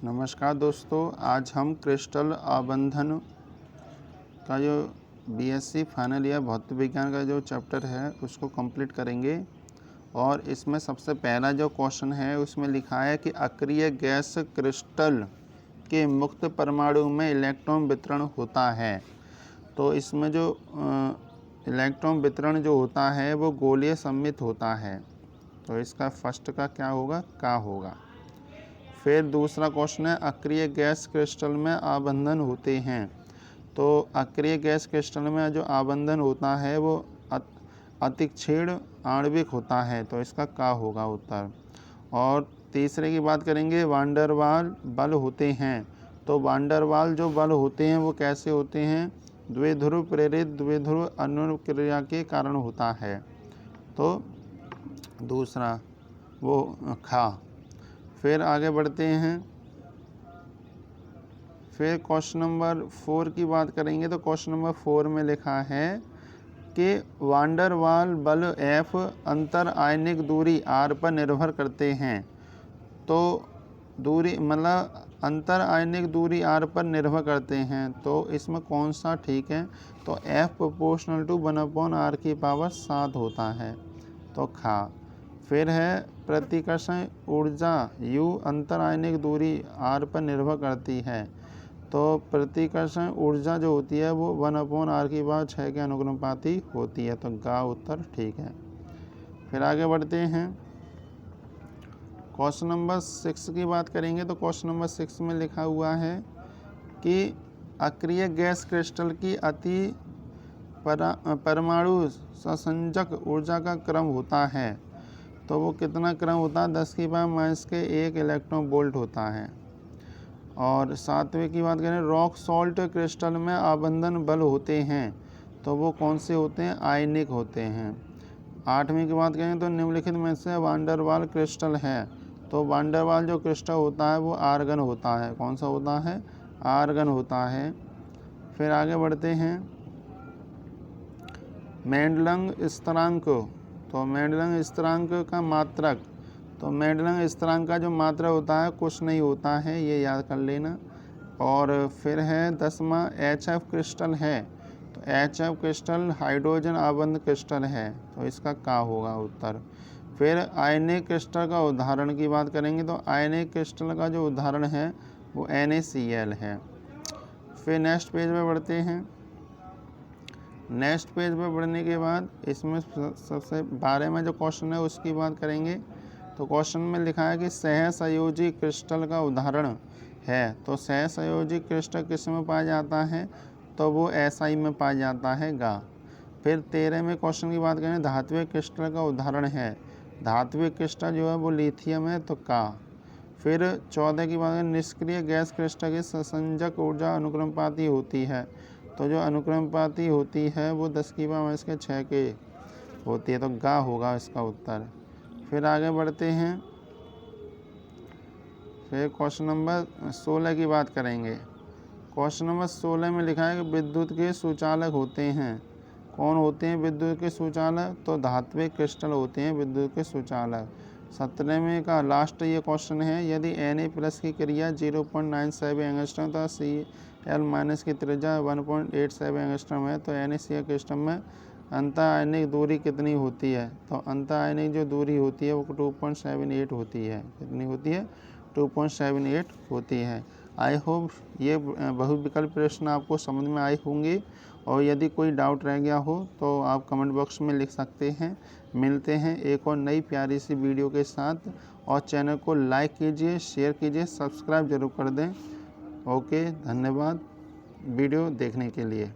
नमस्कार दोस्तों, आज हम क्रिस्टल आबंधन का जो बीएससी फाइनल ईयर भौतिक विज्ञान का जो चैप्टर है उसको कंप्लीट करेंगे। और इसमें सबसे पहला जो क्वेश्चन है उसमें लिखा है कि अक्रिय गैस क्रिस्टल के मुक्त परमाणु में इलेक्ट्रॉन वितरण होता है। तो इसमें जो इलेक्ट्रॉन वितरण जो होता है वो गोलीय सममित होता है। तो इसका फर्स्ट का क्या होगा, का होगा। फिर दूसरा क्वेश्चन है अक्रिय गैस क्रिस्टल में आबंधन होते हैं। तो अक्रिय गैस क्रिस्टल में जो आबंधन होता है वो अतिक्षीण आणविक होता है। तो इसका का होगा उत्तर। और तीसरे की बात करेंगे वांडरवाल बल होते हैं। तो वांडरवाल जो बल होते हैं वो कैसे होते हैं, द्विध्रुव प्रेरित द्विध्रुव अनुक्रिया के कारण होता है। तो दूसरा वो खा। फिर आगे बढ़ते हैं। फिर क्वेश्चन नंबर 4 की बात करेंगे। तो क्वेश्चन नंबर 4 में लिखा है कि वांडरवाल बल F अंतर आयनिक दूरी R पर निर्भर करते हैं। तो दूरी मतलब अंतर आयनिक दूरी R पर निर्भर करते हैं। तो इसमें कौन सा ठीक है, तो F प्रोपोर्शनल टू 1/R⁷ होता है। तो खा। फिर है प्रतिकर्षण ऊर्जा U अंतर आयनिक दूरी R पर निर्भर करती है। तो प्रतिकर्षण ऊर्जा जो होती है वो 1/R⁶ के अनुक्रमपाती होती है। तो गा उत्तर ठीक है। फिर आगे बढ़ते हैं। क्वेश्चन नंबर 6 की बात करेंगे। तो क्वेश्चन नंबर 6 में लिखा हुआ है कि अक्रिय गैस क्रिस्टल की अति परमाणु संसंजक ऊर्जा का क्रम होता है। तो वो कितना क्रम होता है, 10⁻⁻1 इलेक्ट्रॉन वोल्ट होता है। और 7वें की बात करें रॉक सॉल्ट क्रिस्टल में आबंधन बल होते हैं। तो वो कौन से होते हैं, आयनिक होते हैं। 8वीं की बात करें तो निम्नलिखित में से वांडरवाल क्रिस्टल है। तो वांडरवाल जो क्रिस्टल होता है वो आर्गन होता है। कौन सा होता है, आर्गन होता है। फिर आगे बढ़ते हैं। मेंडलंग स्थिरांक। तो मेंडलंग स्थिरांक का मात्रक। तो मेंडलंग स्थिरांक का जो मात्रक होता है कुछ नहीं होता है, ये याद कर लेना। और फिर है 10वां HF क्रिस्टल है। तो HF क्रिस्टल हाइड्रोजन आबंध क्रिस्टल है। तो इसका का होगा उत्तर। फिर आयनिक क्रिस्टल का उदाहरण की बात करेंगे। तो आयनिक क्रिस्टल का जो उदाहरण है वो NaCl है। फिर नेक्स्ट पेज पे बढ़ते हैं। नेक्स्ट पेज पे बढ़ने के बाद इसमें सबसे 12वां जो क्वेश्चन है उसकी बात करेंगे। तो क्वेश्चन में लिखा है कि सहसंयोजी क्रिस्टल का उदाहरण है। तो सहसंयोजी क्रिस्टल किस में पाया जाता है, तो वो SI में पाया जाता है, गा। फिर 13वें क्वेश्चन की बात करें धात्विक क्रिस्टल का उदाहरण है। धात्विक क्रिस्टल जो है वो लिथियम है, तो का। फिर 14 की बात करें निष्क्रिय गैस क्रिस्टल की संसंजक ऊर्जा अनुक्रमपाती होती है। तो जो अनुक्रमपाती होती है वो 10⁻⁶ के होती है। तो गा होगा इसका उत्तर। फिर आगे बढ़ते हैं। फिर क्वेश्चन नंबर 16 की बात करेंगे। क्वेश्चन नंबर 16 में लिखा है कि विद्युत के सुचालक होते हैं। कौन होते हैं विद्युत के सुचालक, तो धात्विक क्रिस्टल होते हैं विद्युत के सुचालक। 17वें का लास्ट ये क्वेश्चन है, यदि Na+ की क्रिया 0.97 एंगस्ट्रॉम तथा Cl- की त्रिज्या 1.87 एंगस्ट्रॉम है तो NaCl क्रिस्टल में अंतर आयनिक दूरी कितनी होती है। तो अंतर आयनिक जो दूरी होती है वो 2.78 होती है। कितनी होती है, 2.78 होती है। आई होप ये बहुविकल्प प्रश्न आपको समझ में आए होंगे। और यदि कोई डाउट रह गया हो तो आप कमेंट बॉक्स में लिख सकते हैं। मिलते हैं एक और नई प्यारी सी वीडियो के साथ। और चैनल को लाइक कीजिए, शेयर कीजिए, सब्सक्राइब जरूर कर दें। ओके, धन्यवाद वीडियो देखने के लिए।